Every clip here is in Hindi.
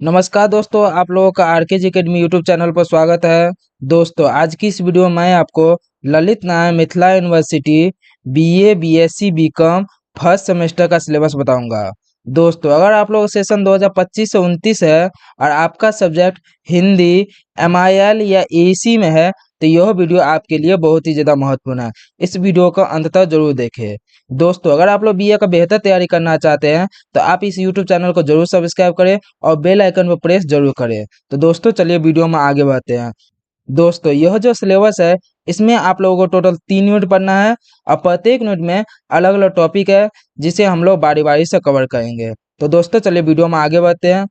नमस्कार दोस्तों, आप लोगों का आरके अकेडमी यूट्यूब चैनल पर स्वागत है। दोस्तों, आज की इस वीडियो में मैं आपको Lalit Narayan Mithila university BA, BSc, BCom first semester का सिलेबस बताऊंगा। दोस्तों, अगर आप लोग सेशन 2025 से 29 है और आपका सब्जेक्ट हिंदी, एमआईएल या एसी में है तो यह वीडियो आपके लिए बहुत ही ज़्यादा महत्वपूर्ण है। इस वीडियो को अंत तक जरूर देखें। दोस्तों, अगर आप लोग बीए का बेहतर तैयारी करना चाहते हैं तो आप इस यूट्यूब चैनल को जरूर सब्सक्राइब करें और बेल आइकन पर प्रेस जरूर करें। तो दोस्तों, चलिए वीडियो में आगे बढ़ते हैं। दोस्तों, यह जो सिलेबस है इसमें आप लोगों को टोटल 3 यूनिट पढ़ना है और प्रत्येक यूनिट में अलग अलग टॉपिक है जिसे हम लोग बारी बारी से कवर करेंगे। तो दोस्तों, चलिए वीडियो में आगे बढ़ते हैं।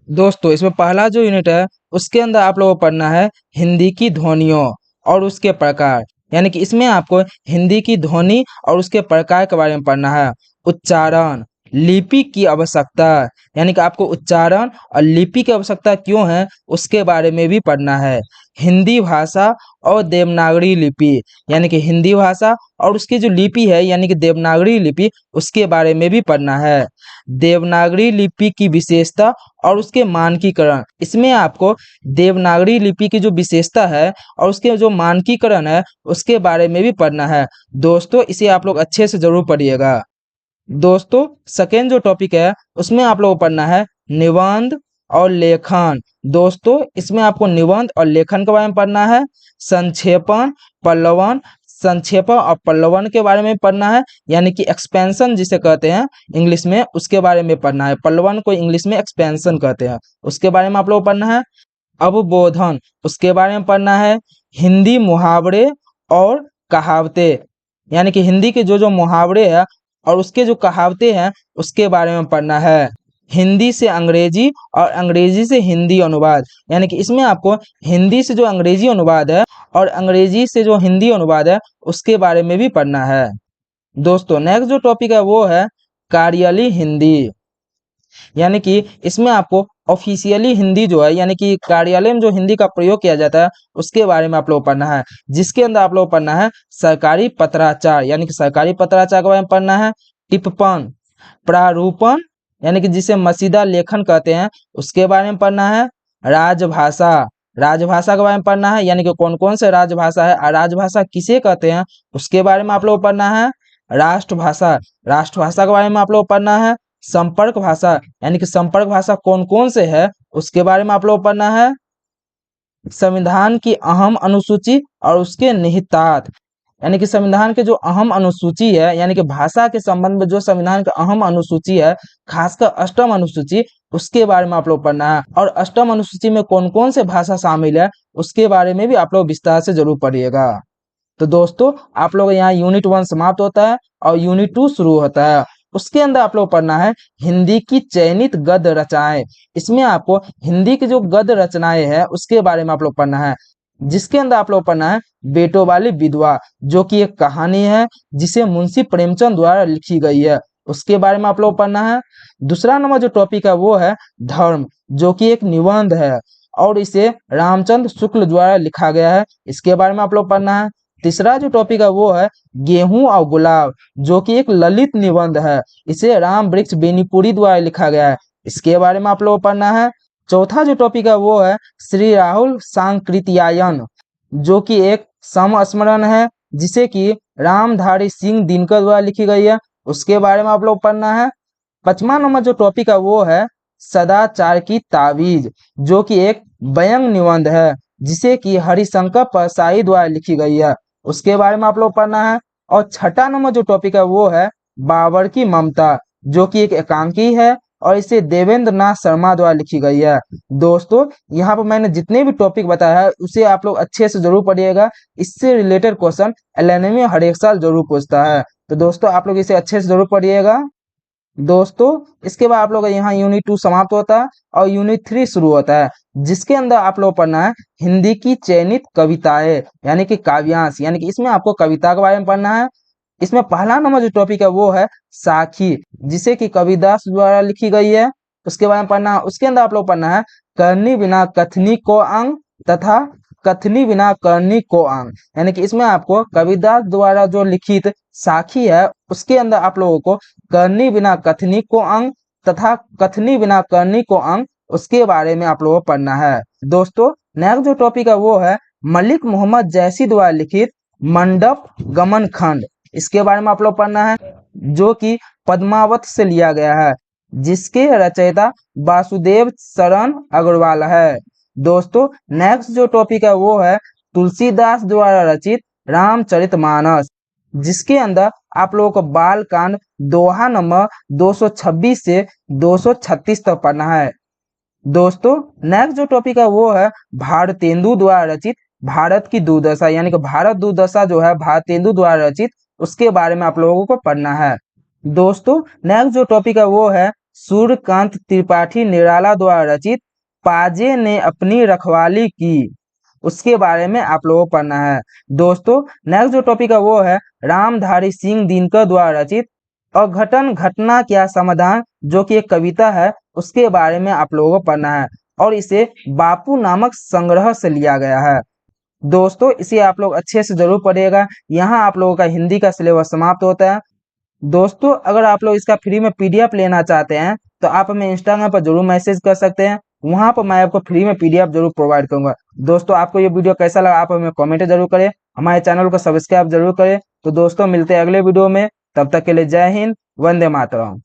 दोस्तों, इसमें पहला जो यूनिट है उसके अंदर आप लोगों को पढ़ना है हिंदी की ध्वनियों और उसके प्रकार। यानी कि इसमें आपको हिंदी की ध्वनि और उसके प्रकार के बारे में पढ़ना है। उच्चारण, लिपि की आवश्यकता, यानी कि आपको उच्चारण और लिपि की आवश्यकता क्यों है उसके बारे में भी पढ़ना है। हिंदी भाषा और देवनागरी लिपि, यानी कि हिंदी भाषा और उसकी जो लिपि है यानी कि देवनागरी लिपि उसके बारे में भी पढ़ना है। देवनागरी लिपि की विशेषता और उसके मानकीकरण, इसमें आपको देवनागरी लिपि की जो विशेषता है और उसके जो मानकीकरण है उसके बारे में भी पढ़ना है। दोस्तों, इसे आप लोग अच्छे से जरूर पढ़िएगा। दोस्तों, सेकेंड जो टॉपिक है उसमें आप लोगों को पढ़ना है निबंध और लेखन। दोस्तों, इसमें आपको निबंध और लेखन के बारे में पढ़ना है। संक्षेपण, पल्लवन, संक्षेपण और पल्लवन के बारे में पढ़ना है, यानी कि एक्सपेंशन जिसे कहते हैं इंग्लिश में, उसके बारे में पढ़ना है। पल्लवन को इंग्लिश में एक्सपेंशन कहते हैं, उसके बारे में आप लोगों को पढ़ना है। अवबोधन, उसके बारे में पढ़ना है। हिंदी मुहावरे और कहावतें, यानी कि हिंदी के जो जो मुहावरे हैं और उसके जो कहावतें हैं उसके बारे में पढ़ना है। हिंदी से अंग्रेजी और अंग्रेजी से हिंदी अनुवाद, यानी कि इसमें आपको हिंदी से जो अंग्रेजी अनुवाद है और अंग्रेजी से जो हिंदी अनुवाद है उसके बारे में भी पढ़ना है। दोस्तों, नेक्स्ट जो टॉपिक है वो है कार्यालय हिंदी, यानी कि इसमें आपको ऑफिशियली हिंदी जो है यानी कि कार्यालय में जो हिंदी का प्रयोग किया जाता है उसके बारे में आप लोग पढ़ना है। जिसके अंदर आप लोग पढ़ना है सरकारी पत्राचार, यानी कि सरकारी पत्राचार के बारे में पढ़ना है। टिप्पण, प्रारूपण, यानी कि जिसे मसीदा लेखन कहते हैं उसके बारे में पढ़ना है। राजभाषा, राजभाषा के बारे में पढ़ना है, यानी कि कौन कौन से राजभाषा है और राजभाषा किसे कहते हैं उसके बारे में आप लोग पढ़ना है। राष्ट्रभाषा, राष्ट्रभाषा के बारे में आप लोग पढ़ना है। संपर्क भाषा, यानी कि संपर्क भाषा कौन कौन से है उसके बारे में आप लोग पढ़ना है। संविधान की अहम अनुसूची और उसके निहितार्थ, यानी कि संविधान के जो अहम अनुसूची है यानी कि भाषा के संबंध में जो संविधान का अहम अनुसूची है, खासकर अष्टम अनुसूची, उसके बारे में आप लोग पढ़ना है। और अष्टम अनुसूची में कौन कौन से भाषा शामिल है उसके बारे में भी आप लोग विस्तार से जरूर पढ़िएगा। तो दोस्तों, आप लोग यहाँ यूनिट 1 समाप्त होता है और यूनिट 2 शुरू होता है। उसके अंदर आप लोग पढ़ना है हिंदी की चयनित गद्य रचनाएं। इसमें आपको हिंदी की जो गद्य रचनाएं हैं उसके बारे में आप लोग पढ़ना है। जिसके अंदर आप लोग पढ़ना है बेटों वाली विधवा, जो कि एक कहानी है जिसे मुंशी प्रेमचंद द्वारा लिखी गई है, उसके बारे में आप लोग पढ़ना है। दूसरा नंबर जो टॉपिक है वो है धर्म, जो कि एक निबंध है और इसे रामचंद्र शुक्ल द्वारा लिखा गया है, इसके बारे में आप लोग पढ़ना है। तीसरा जो टॉपिक है वो है गेहूं और गुलाब, जो कि एक ललित निबंध है, इसे राम वृक्ष बेनीपुरी द्वारा लिखा गया है, इसके बारे में आप लोग पढ़ना है। चौथा जो टॉपिक है वो है श्री राहुल सांकृत्यायन, जो कि एक समस्मरण है जिसे कि रामधारी सिंह दिनकर द्वारा लिखी गई है, उसके बारे में आप लोग पढ़ना है। 5वां नंबर जो टॉपिक है वो है सदाचार की ताबीज, जो कि एक व्यंग निबंध है जिसे कि हरिशंकर परसाई द्वारा लिखी गई है, उसके बारे में आप लोग पढ़ना है। और 6ठा नंबर जो टॉपिक है वो है बाबर की ममता, जो कि एक एकांकी है और इसे देवेंद्र नाथ शर्मा द्वारा लिखी गई है। दोस्तों, यहाँ पर मैंने जितने भी टॉपिक बताया है उसे आप लोग अच्छे से जरूर पढ़िएगा। इससे रिलेटेड क्वेश्चन एलएनएम में हर एक साल जरूर पूछता है। तो दोस्तों, आप लोग इसे अच्छे से जरूर पढ़िएगा। दोस्तों, इसके बाद आप लोग यहाँ यूनिट 2 समाप्त होता है और यूनिट 3 शुरू होता है, जिसके अंदर आप लोग पढ़ना है हिंदी की चयनित कविताएं, यानी कि काव्यांश, यानी कि इसमें आपको कविता के बारे में पढ़ना है। इसमें पहला नंबर जो टॉपिक है वो है साखी, जिसे कि कबीरदास द्वारा लिखी गई है, उसके बारे में पढ़ना है। उसके अंदर आप लोग पढ़ना है करनी बिना कथनी को अंग तथा कथनी बिना करनी को अंग, यानी कि इसमें आपको कबीरदास द्वारा जो लिखित साखी है उसके अंदर आप लोगों को करनी बिना कथनी को अंग तथा कथनी बिना करनी को अंग उसके बारे में आप लोगों को पढ़ना है। दोस्तों नेक्स्ट जो टॉपिक है वो है मलिक मोहम्मद जैसी द्वारा लिखित मंडप गमन खंड। इसके बारे में आप लोग पढ़ना है, जो कि पद्मावत से लिया गया है, जिसके रचयिता वासुदेव शरण अग्रवाल है। दोस्तों नेक्स्ट जो टॉपिक है वो है तुलसीदास द्वारा रचित रामचरितमानस, जिसके अंदर आप लोगों को बाल कांड दोहा नंबर 226 से 236 तक पढ़ना है। दोस्तों नेक्स्ट जो टॉपिक है वो है भारतेंदु द्वारा रचित भारत की दुर्दशा, यानी कि भारत दुर्दशा जो है भारतेंदु द्वारा रचित, उसके बारे में आप लोगों को पढ़ना है। दोस्तों नेक्स्ट जो टॉपिक है वो है सूर्यकांत त्रिपाठी निराला द्वारा रचित पाजे ने अपनी रखवाली की, उसके बारे में आप लोगों को पढ़ना है। दोस्तों नेक्स्ट जो टॉपिक है वो है रामधारी सिंह दिनकर द्वारा रचित अघटन घटना क्या समाधान, जो कि एक कविता है, उसके बारे में आप लोगों को पढ़ना है और इसे बापू नामक संग्रह से लिया गया है। दोस्तों इसे आप लोग अच्छे से जरूर पढ़िएगा। यहाँ आप लोगों का हिंदी का सिलेबस समाप्त होता है। दोस्तों अगर आप लोग इसका फ्री में पीडीएफ लेना चाहते हैं तो आप हमें इंस्टाग्राम पर जरूर मैसेज कर सकते हैं, वहां पर मैं आपको फ्री में पीडीएफ जरूर प्रोवाइड करूंगा। दोस्तों आपको ये वीडियो कैसा लगा आप हमें कमेंट जरूर करें, हमारे चैनल को सब्सक्राइब जरूर करें। तो दोस्तों मिलते हैं अगले वीडियो में, तब तक के लिए जय हिंद, वंदे मातरम।